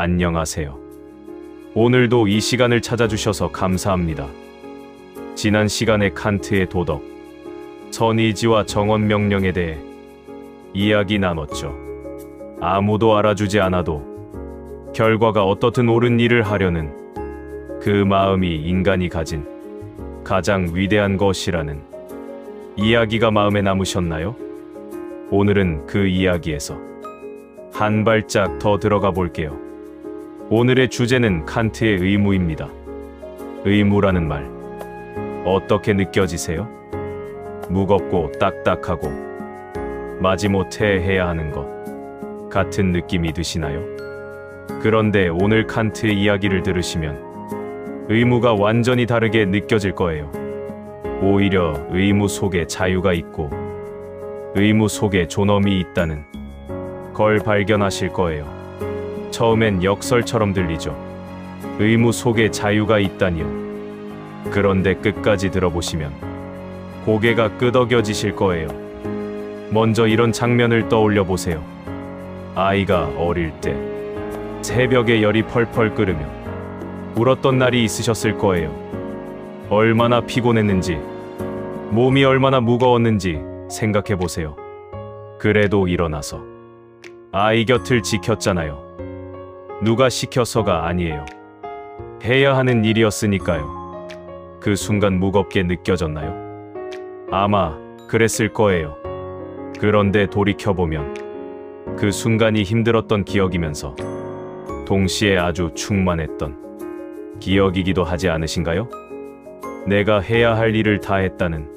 안녕하세요. 오늘도 이 시간을 찾아주셔서 감사합니다. 지난 시간에 칸트의 도덕, 선의지와 정언명령에 대해 이야기 나눴죠. 아무도 알아주지 않아도 결과가 어떻든 옳은 일을 하려는 그 마음이 인간이 가진 가장 위대한 것이라는 이야기가 마음에 남으셨나요? 오늘은 그 이야기에서 한 발짝 더 들어가 볼게요. 오늘의 주제는 칸트의 의무입니다. 의무라는 말, 어떻게 느껴지세요? 무겁고 딱딱하고 마지못해 해야 하는 것 같은 느낌이 드시나요? 그런데 오늘 칸트의 이야기를 들으시면 의무가 완전히 다르게 느껴질 거예요. 오히려 의무 속에 자유가 있고 의무 속에 존엄이 있다는 걸 발견하실 거예요. 처음엔 역설처럼 들리죠. 의무 속에 자유가 있다니요. 그런데 끝까지 들어보시면 고개가 끄덕여지실 거예요. 먼저 이런 장면을 떠올려 보세요. 아이가 어릴 때 새벽에 열이 펄펄 끓으며 울었던 날이 있으셨을 거예요. 얼마나 피곤했는지, 몸이 얼마나 무거웠는지 생각해 보세요. 그래도 일어나서 아이 곁을 지켰잖아요. 누가 시켜서가 아니에요. 해야 하는 일이었으니까요. 그 순간 무겁게 느껴졌나요? 아마 그랬을 거예요. 그런데 돌이켜보면 그 순간이 힘들었던 기억이면서 동시에 아주 충만했던 기억이기도 하지 않으신가요? 내가 해야 할 일을 다 했다는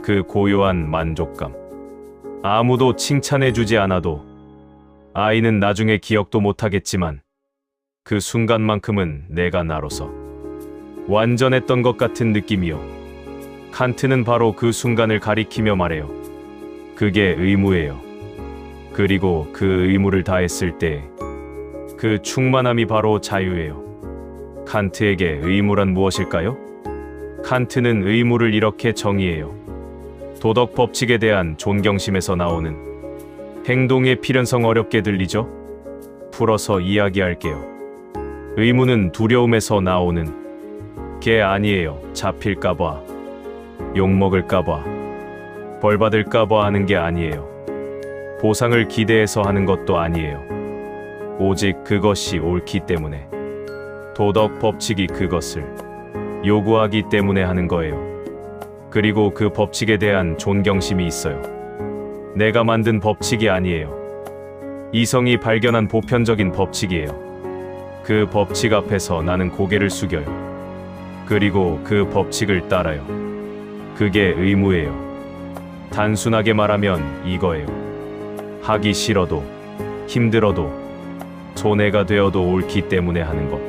그 고요한 만족감. 아무도 칭찬해주지 않아도 아이는 나중에 기억도 못하겠지만 그 순간만큼은 내가 나로서 완전했던 것 같은 느낌이요. 칸트는 바로 그 순간을 가리키며 말해요. 그게 의무예요. 그리고 그 의무를 다했을 때 그 충만함이 바로 자유예요. 칸트에게 의무란 무엇일까요? 칸트는 의무를 이렇게 정의해요. 도덕 법칙에 대한 존경심에서 나오는 행동의 필연성. 어렵게 들리죠? 풀어서 이야기할게요. 의무는 두려움에서 나오는 게 아니에요. 잡힐까봐, 욕먹을까봐, 벌받을까봐 하는 게 아니에요. 보상을 기대해서 하는 것도 아니에요. 오직 그것이 옳기 때문에, 도덕 법칙이 그것을 요구하기 때문에 하는 거예요. 그리고 그 법칙에 대한 존경심이 있어요. 내가 만든 법칙이 아니에요. 이성이 발견한 보편적인 법칙이에요. 그 법칙 앞에서 나는 고개를 숙여요. 그리고 그 법칙을 따라요. 그게 의무예요. 단순하게 말하면 이거예요. 하기 싫어도, 힘들어도, 손해가 되어도 옳기 때문에 하는 것.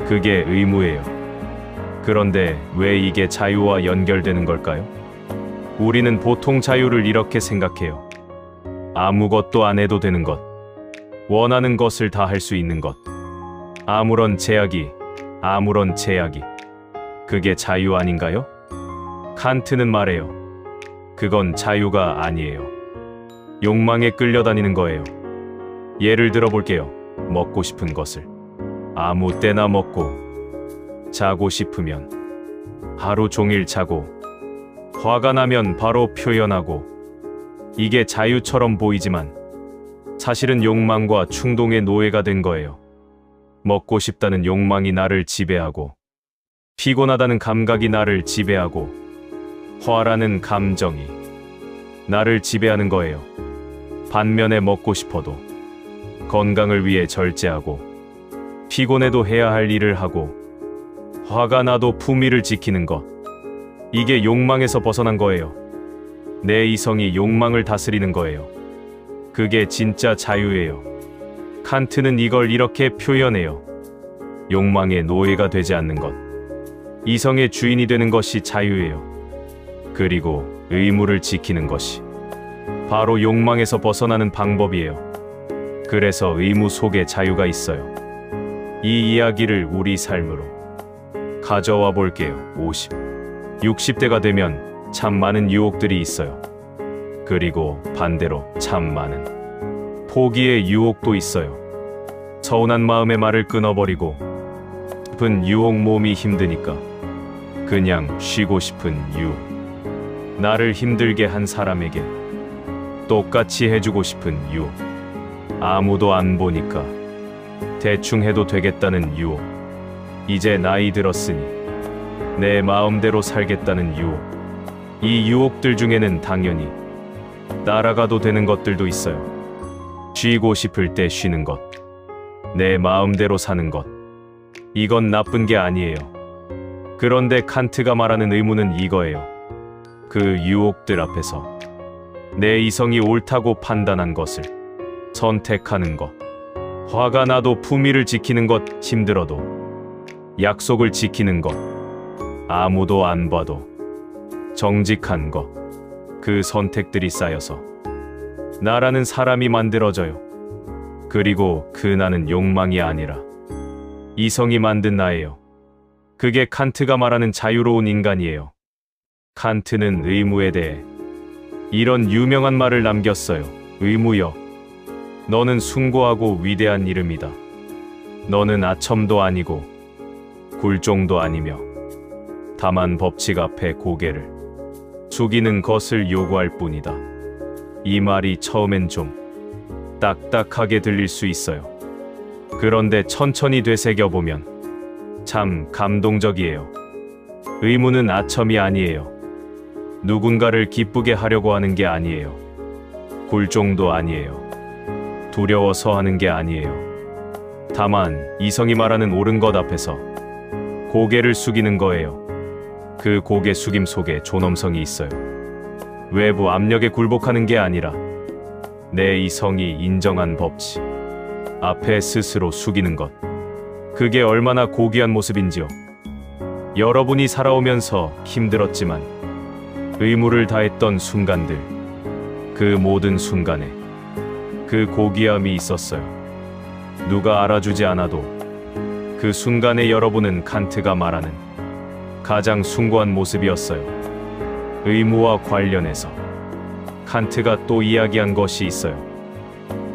그게 의무예요. 그런데 왜 이게 자유와 연결되는 걸까요? 우리는 보통 자유를 이렇게 생각해요. 아무것도 안 해도 되는 것. 원하는 것을 다 할 수 있는 것. 아무런 제약이. 그게 자유 아닌가요? 칸트는 말해요. 그건 자유가 아니에요. 욕망에 끌려다니는 거예요. 예를 들어 볼게요. 먹고 싶은 것을 아무 때나 먹고, 자고 싶으면 하루 종일 자고, 화가 나면 바로 표현하고. 이게 자유처럼 보이지만 사실은 욕망과 충동의 노예가 된 거예요. 먹고 싶다는 욕망이 나를 지배하고, 피곤하다는 감각이 나를 지배하고, 화라는 감정이 나를 지배하는 거예요. 반면에 먹고 싶어도 건강을 위해 절제하고, 피곤해도 해야 할 일을 하고, 화가 나도 품위를 지키는 것. 이게 욕망에서 벗어난 거예요. 내 이성이 욕망을 다스리는 거예요. 그게 진짜 자유예요. 칸트는 이걸 이렇게 표현해요. 욕망의 노예가 되지 않는 것. 이성의 주인이 되는 것이 자유예요. 그리고 의무를 지키는 것이 바로 욕망에서 벗어나는 방법이에요. 그래서 의무 속에 자유가 있어요. 이 이야기를 우리 삶으로 가져와 볼게요. 50, 60대가 되면 참 많은 유혹들이 있어요. 그리고 반대로 참 많은 포기의 유혹도 있어요. 서운한 마음의 말을 끊어버리고 싶은 유혹 몸이 힘드니까 그냥 쉬고 싶은 유혹. 나를 힘들게 한 사람에게 똑같이 해주고 싶은 유혹. 아무도 안 보니까 대충 해도 되겠다는 유혹. 이제 나이 들었으니 내 마음대로 살겠다는 유혹. 이 유혹들 중에는 당연히 따라가도 되는 것들도 있어요. 쉬고 싶을 때 쉬는 것, 내 마음대로 사는 것, 이건 나쁜 게 아니에요. 그런데 칸트가 말하는 의무는 이거예요. 그 유혹들 앞에서 내 이성이 옳다고 판단한 것을 선택하는 것. 화가 나도 품위를 지키는 것, 힘들어도 약속을 지키는 것, 아무도 안 봐도 정직한 것. 그 선택들이 쌓여서 나라는 사람이 만들어져요. 그리고 그 나는 욕망이 아니라 이성이 만든 나예요. 그게 칸트가 말하는 자유로운 인간이에요. 칸트는 의무에 대해 이런 유명한 말을 남겼어요. 의무여, 너는 숭고하고 위대한 이름이다. 너는 아첨도 아니고 굴종도 아니며 다만 법칙 앞에 고개를 숙이는 것을 요구할 뿐이다. 이 말이 처음엔 좀 딱딱하게 들릴 수 있어요. 그런데 천천히 되새겨보면 참 감동적이에요. 의무는 아첨이 아니에요. 누군가를 기쁘게 하려고 하는 게 아니에요. 굴종도 아니에요. 두려워서 하는 게 아니에요. 다만 이성이 말하는 옳은 것 앞에서 고개를 숙이는 거예요. 그 고개 숙임 속에 존엄성이 있어요. 외부 압력에 굴복하는 게 아니라 내 이성이 인정한 법칙 앞에 스스로 숙이는 것. 그게 얼마나 고귀한 모습인지요. 여러분이 살아오면서 힘들었지만 의무를 다했던 순간들, 그 모든 순간에 그 고귀함이 있었어요. 누가 알아주지 않아도 그 순간에 여러분은 칸트가 말하는 가장 숭고한 모습이었어요. 의무와 관련해서 칸트가 또 이야기한 것이 있어요.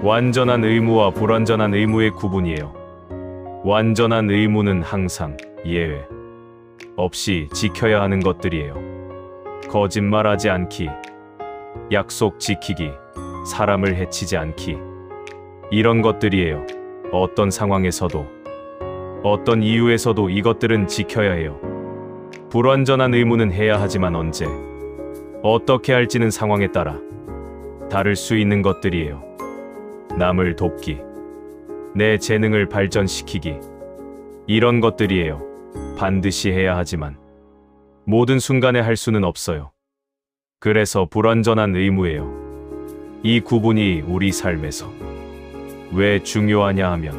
완전한 의무와 불완전한 의무의 구분이에요. 완전한 의무는 항상 예외 없이 지켜야 하는 것들이에요. 거짓말하지 않기, 약속 지키기, 사람을 해치지 않기, 이런 것들이에요. 어떤 상황에서도, 어떤 이유에서도 이것들은 지켜야 해요. 불완전한 의무는 해야 하지만 언제, 어떻게 할지는 상황에 따라 다를 수 있는 것들이에요. 남을 돕기, 내 재능을 발전시키기, 이런 것들이에요. 반드시 해야 하지만 모든 순간에 할 수는 없어요. 그래서 불완전한 의무예요. 이 구분이 우리 삶에서 왜 중요하냐 하면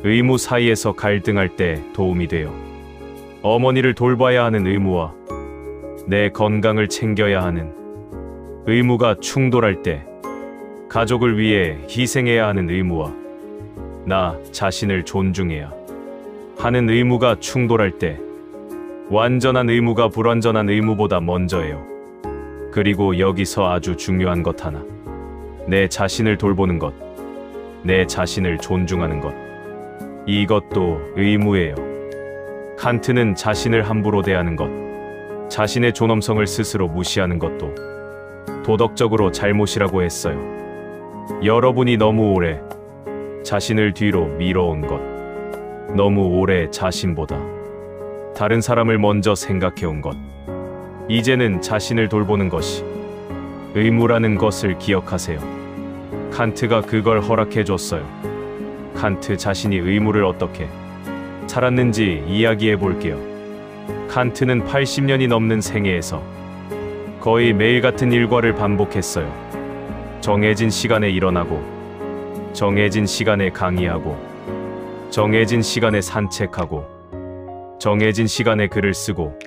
의무 사이에서 갈등할 때 도움이 돼요. 어머니를 돌봐야 하는 의무와 내 건강을 챙겨야 하는 의무가 충돌할 때 가족을 위해 희생해야 하는 의무와 나 자신을 존중해야 하는 의무가 충돌할 때 완전한 의무가 불완전한 의무보다 먼저예요. 그리고 여기서 아주 중요한 것 하나, 내 자신을 돌보는 것, 내 자신을 존중하는 것, 이것도 의무예요. 칸트는 자신을 함부로 대하는 것, 자신의 존엄성을 스스로 무시하는 것도 도덕적으로 잘못이라고 했어요. 여러분이 너무 오래 자신을 뒤로 밀어온 것, 너무 오래 자신보다 다른 사람을 먼저 생각해온 것, 이제는 자신을 돌보는 것이 의무라는 것을 기억하세요. 칸트가 그걸 허락해줬어요. 칸트 자신이 의무를 어떻게 살았는지 이야기해 볼게요. 칸트는 80년이 넘는 생애에서 거의 매일 같은 일과를 반복했어요. 정해진 시간에 일어나고, 정해진 시간에 강의하고, 정해진 시간에 산책하고, 정해진 시간에 글을 쓰고,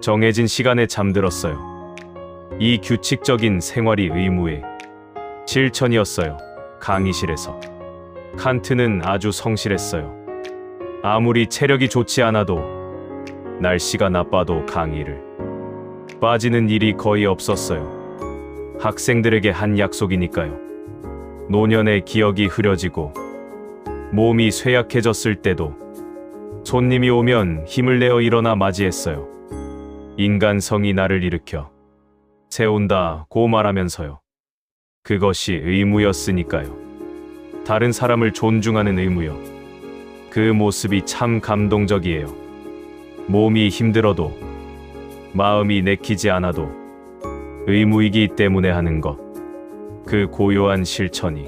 정해진 시간에 잠들었어요. 이 규칙적인 생활이 의무의 실천이었어요. 강의실에서 칸트는 아주 성실했어요. 아무리 체력이 좋지 않아도, 날씨가 나빠도 강의를 빠지는 일이 거의 없었어요. 학생들에게 한 약속이니까요. 노년의 기억이 흐려지고 몸이 쇠약해졌을 때도 손님이 오면 힘을 내어 일어나 맞이했어요. 인간성이 나를 일으켜 세운다고 말하면서요. 그것이 의무였으니까요. 다른 사람을 존중하는 의무요. 그 모습이 참 감동적이에요. 몸이 힘들어도 마음이 내키지 않아도 의무이기 때문에 하는 것. 그 고요한 실천이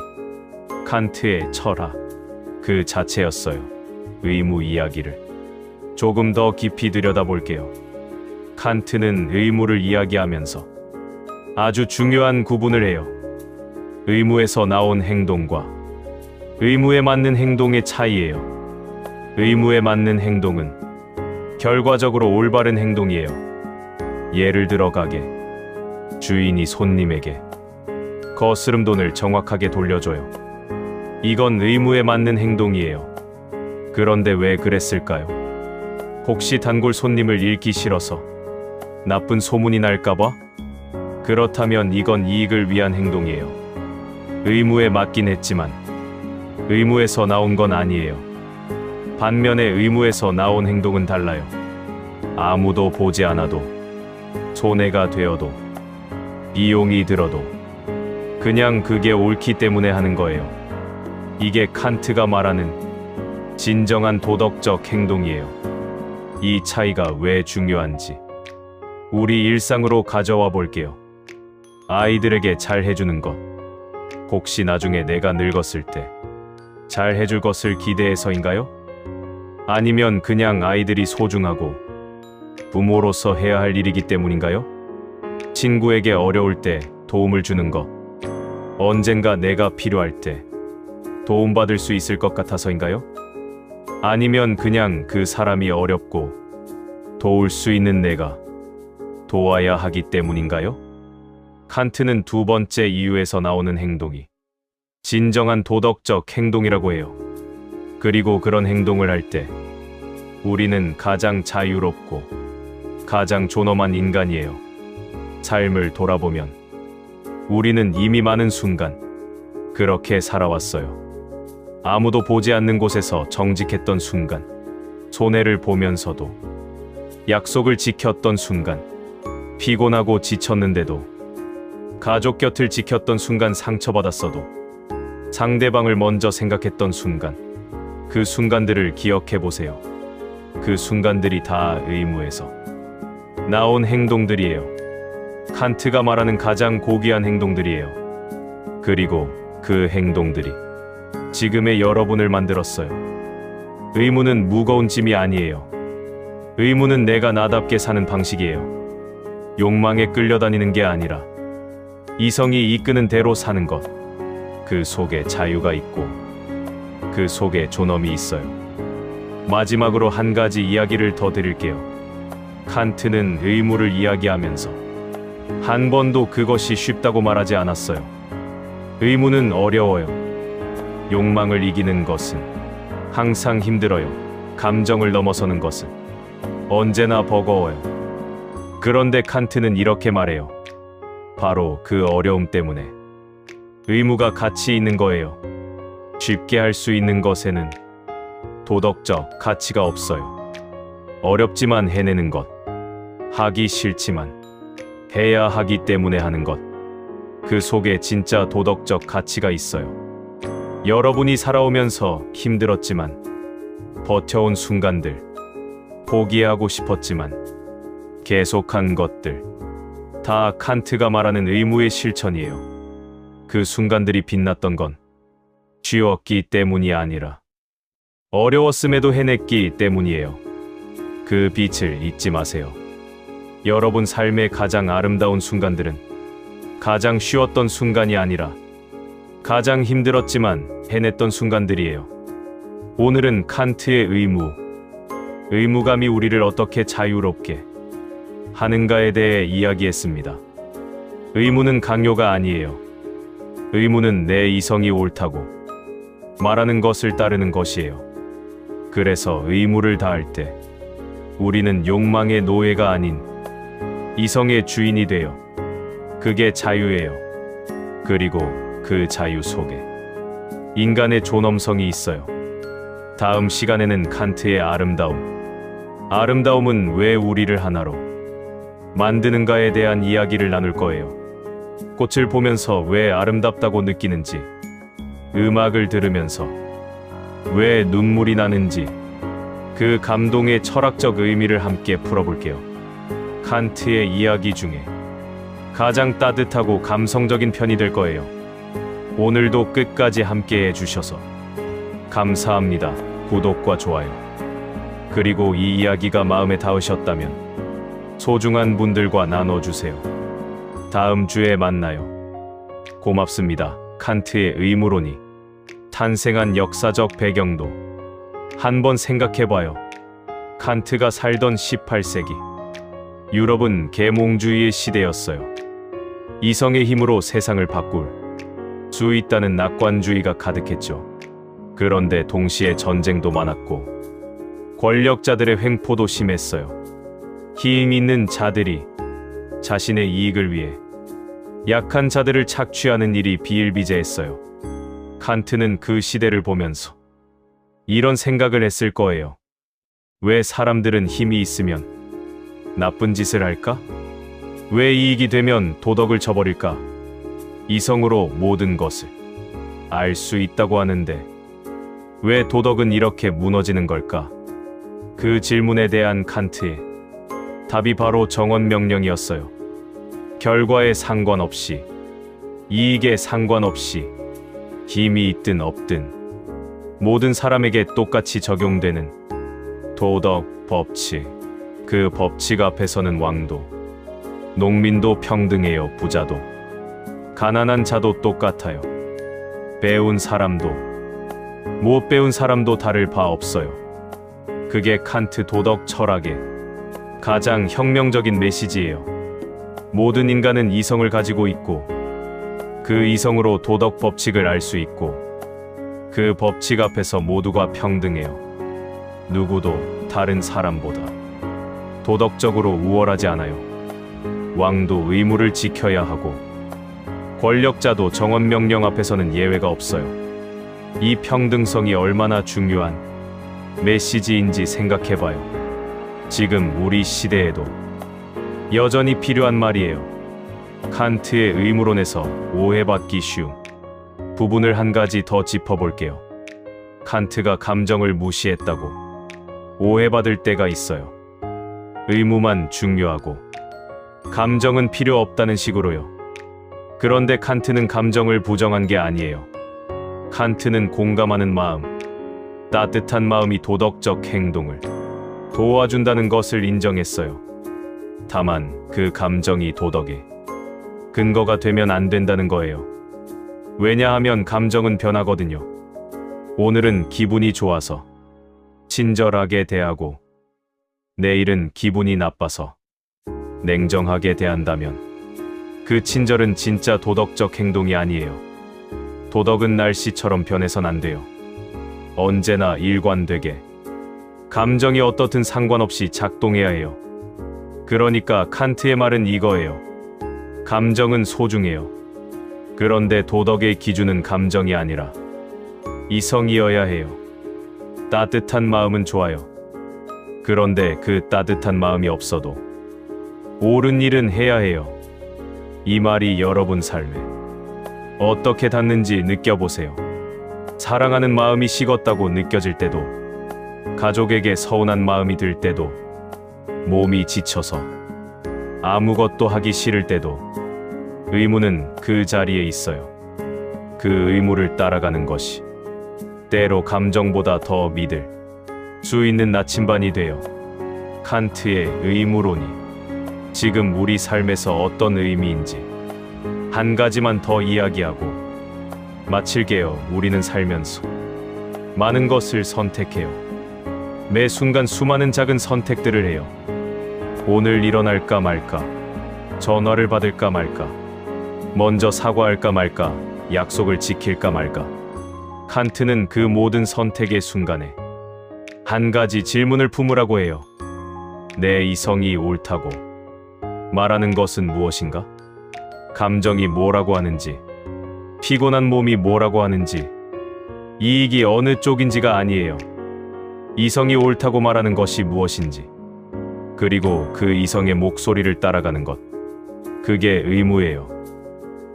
칸트의 철학 그 자체였어요. 의무 이야기를 조금 더 깊이 들여다볼게요. 칸트는 의무를 이야기하면서 아주 중요한 구분을 해요. 의무에서 나온 행동과 의무에 맞는 행동의 차이예요. 의무에 맞는 행동은 결과적으로 올바른 행동이에요. 예를 들어 가게 주인이 손님에게 거스름 돈을 정확하게 돌려줘요. 이건 의무에 맞는 행동이에요. 그런데 왜 그랬을까요? 혹시 단골 손님을 잃기 싫어서? 나쁜 소문이 날까봐? 그렇다면 이건 이익을 위한 행동이에요. 의무에 맞긴 했지만 의무에서 나온 건 아니에요. 반면에 의무에서 나온 행동은 달라요. 아무도 보지 않아도, 손해가 되어도, 비용이 들어도 그냥 그게 옳기 때문에 하는 거예요. 이게 칸트가 말하는 진정한 도덕적 행동이에요. 이 차이가 왜 중요한지 우리 일상으로 가져와 볼게요. 아이들에게 잘 해주는 것. 혹시 나중에 내가 늙었을 때 잘 해줄 것을 기대해서인가요? 아니면 그냥 아이들이 소중하고 부모로서 해야 할 일이기 때문인가요? 친구에게 어려울 때 도움을 주는 것. 언젠가 내가 필요할 때 도움받을 수 있을 것 같아서인가요? 아니면 그냥 그 사람이 어렵고 도울 수 있는 내가 도와야 하기 때문인가요? 칸트는 두 번째 이유에서 나오는 행동이 진정한 도덕적 행동이라고 해요. 그리고 그런 행동을 할 때 우리는 가장 자유롭고 가장 존엄한 인간이에요. 삶을 돌아보면 우리는 이미 많은 순간 그렇게 살아왔어요. 아무도 보지 않는 곳에서 정직했던 순간, 손해를 보면서도 약속을 지켰던 순간, 피곤하고 지쳤는데도 가족 곁을 지켰던 순간 상처받았어도 상대방을 먼저 생각했던 순간, 그 순간들을 기억해 보세요. 그 순간들이 다 의무에서 나온 행동들이에요. 칸트가 말하는 가장 고귀한 행동들이에요. 그리고 그 행동들이 지금의 여러분을 만들었어요. 의무는 무거운 짐이 아니에요. 의무는 내가 나답게 사는 방식이에요. 욕망에 끌려다니는 게 아니라 이성이 이끄는 대로 사는 것. 그 속에 자유가 있고 그 속에 존엄이 있어요. 마지막으로 한 가지 이야기를 더 드릴게요. 칸트는 의무를 이야기하면서 한 번도 그것이 쉽다고 말하지 않았어요. 의무는 어려워요. 욕망을 이기는 것은 항상 힘들어요. 감정을 넘어서는 것은 언제나 버거워요. 그런데 칸트는 이렇게 말해요. 바로 그 어려움 때문에 의무가 가치 있는 거예요. 쉽게 할 수 있는 것에는 도덕적 가치가 없어요. 어렵지만 해내는 것, 하기 싫지만 해야 하기 때문에 하는 것, 그 속에 진짜 도덕적 가치가 있어요. 여러분이 살아오면서 힘들었지만 버텨온 순간들, 포기하고 싶었지만 계속한 것들, 다 칸트가 말하는 의무의 실천이에요. 그 순간들이 빛났던 건 쉬웠기 때문이 아니라 어려웠음에도 해냈기 때문이에요. 그 빛을 잊지 마세요. 여러분 삶의 가장 아름다운 순간들은 가장 쉬웠던 순간이 아니라 가장 힘들었지만 해냈던 순간들이에요. 오늘은 칸트의 의무감이 우리를 어떻게 자유롭게 하는가에 대해 이야기했습니다. 의무는 강요가 아니에요. 의무는 내 이성이 옳다고 말하는 것을 따르는 것이에요. 그래서 의무를 다할 때 우리는 욕망의 노예가 아닌 이성의 주인이 돼요. 그게 자유예요. 그리고 그 자유 속에 인간의 존엄성이 있어요. 다음 시간에는 칸트의 아름다움은 왜 우리를 하나로 만드는가에 대한 이야기를 나눌 거예요. 꽃을 보면서 왜 아름답다고 느끼는지, 음악을 들으면서 왜 눈물이 나는지, 그 감동의 철학적 의미를 함께 풀어볼게요. 칸트의 이야기 중에 가장 따뜻하고 감성적인 편이 될 거예요. 오늘도 끝까지 함께 해주셔서 감사합니다. 구독과 좋아요, 그리고 이 이야기가 마음에 닿으셨다면 소중한 분들과 나눠주세요. 다음 주에 만나요. 고맙습니다. 칸트의 의무론이 탄생한 역사적 배경도 한번 생각해봐요. 칸트가 살던 18세기 유럽은 계몽주의의 시대였어요. 이성의 힘으로 세상을 바꿀 수 있다는 낙관주의가 가득했죠. 그런데 동시에 전쟁도 많았고 권력자들의 횡포도 심했어요. 힘 있는 자들이 자신의 이익을 위해 약한 자들을 착취하는 일이 비일비재했어요. 칸트는 그 시대를 보면서 이런 생각을 했을 거예요. 왜 사람들은 힘이 있으면 나쁜 짓을 할까? 왜 이익이 되면 도덕을 저버릴까? 이성으로 모든 것을 알 수 있다고 하는데 왜 도덕은 이렇게 무너지는 걸까? 그 질문에 대한 칸트의 답이 바로 정언명령이었어요. 결과에 상관없이, 이익에 상관없이, 힘이 있든 없든 모든 사람에게 똑같이 적용되는 도덕 법칙. 그 법칙 앞에서는 왕도, 농민도 평등해요. 부자도, 가난한 자도 똑같아요. 배운 사람도, 못 배운 사람도 다를 바 없어요. 그게 칸트 도덕 철학의 가장 혁명적인 메시지예요. 모든 인간은 이성을 가지고 있고 그 이성으로 도덕 법칙을 알 수 있고 그 법칙 앞에서 모두가 평등해요. 누구도 다른 사람보다 도덕적으로 우월하지 않아요. 왕도 의무를 지켜야 하고 권력자도 정언명령 앞에서는 예외가 없어요. 이 평등성이 얼마나 중요한 메시지인지 생각해봐요. 지금 우리 시대에도 여전히 필요한 말이에요. 칸트의 의무론에서 오해받기 쉬운 부분을 한 가지 더 짚어볼게요. 칸트가 감정을 무시했다고 오해받을 때가 있어요. 의무만 중요하고 감정은 필요 없다는 식으로요. 그런데 칸트는 감정을 부정한 게 아니에요. 칸트는 공감하는 마음, 따뜻한 마음이 도덕적 행동을 도와준다는 것을 인정했어요. 다만 그 감정이 도덕의 근거가 되면 안 된다는 거예요. 왜냐하면 감정은 변하거든요. 오늘은 기분이 좋아서 친절하게 대하고 내일은 기분이 나빠서 냉정하게 대한다면 그 친절은 진짜 도덕적 행동이 아니에요. 도덕은 날씨처럼 변해선 안 돼요. 언제나 일관되게 감정이 어떻든 상관없이 작동해야 해요. 그러니까 칸트의 말은 이거예요. 감정은 소중해요. 그런데 도덕의 기준은 감정이 아니라 이성이어야 해요. 따뜻한 마음은 좋아요. 그런데 그 따뜻한 마음이 없어도 옳은 일은 해야 해요. 이 말이 여러분 삶에 어떻게 닿는지 느껴보세요. 사랑하는 마음이 식었다고 느껴질 때도, 가족에게 서운한 마음이 들 때도, 몸이 지쳐서 아무것도 하기 싫을 때도 의무는 그 자리에 있어요. 그 의무를 따라가는 것이 때로 감정보다 더 믿을 수 있는 나침반이 돼요. 칸트의 의무론이 지금 우리 삶에서 어떤 의미인지 한 가지만 더 이야기하고 마칠게요. 우리는 살면서 많은 것을 선택해요. 매 순간 수많은 작은 선택들을 해요. 오늘 일어날까 말까, 전화를 받을까 말까, 먼저 사과할까 말까, 약속을 지킬까 말까. 칸트는 그 모든 선택의 순간에 한 가지 질문을 품으라고 해요. 내 이성이 옳다고 말하는 것은 무엇인가? 감정이 뭐라고 하는지, 피곤한 몸이 뭐라고 하는지, 이익이 어느 쪽인지가 아니에요. 이성이 옳다고 말하는 것이 무엇인지, 그리고 그 이성의 목소리를 따라가는 것, 그게 의무예요.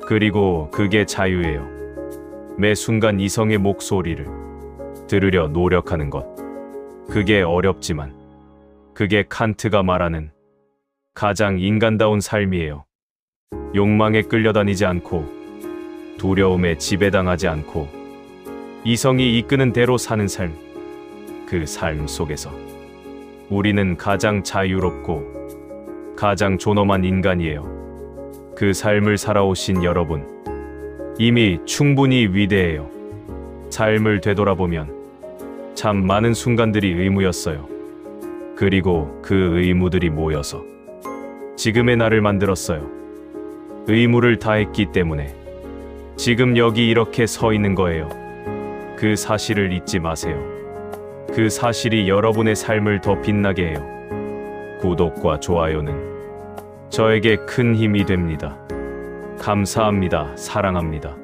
그리고 그게 자유예요. 매 순간 이성의 목소리를 들으려 노력하는 것, 그게 어렵지만 그게 칸트가 말하는 가장 인간다운 삶이에요. 욕망에 끌려다니지 않고 두려움에 지배당하지 않고 이성이 이끄는 대로 사는 삶, 그 삶 속에서 우리는 가장 자유롭고 가장 존엄한 인간이에요. 그 삶을 살아오신 여러분, 이미 충분히 위대해요. 삶을 되돌아보면 참 많은 순간들이 의무였어요. 그리고 그 의무들이 모여서 지금의 나를 만들었어요. 의무를 다했기 때문에 지금 여기 이렇게 서 있는 거예요. 그 사실을 잊지 마세요. 그 사실이 여러분의 삶을 더 빛나게 해요. 구독과 좋아요는 저에게 큰 힘이 됩니다. 감사합니다. 사랑합니다.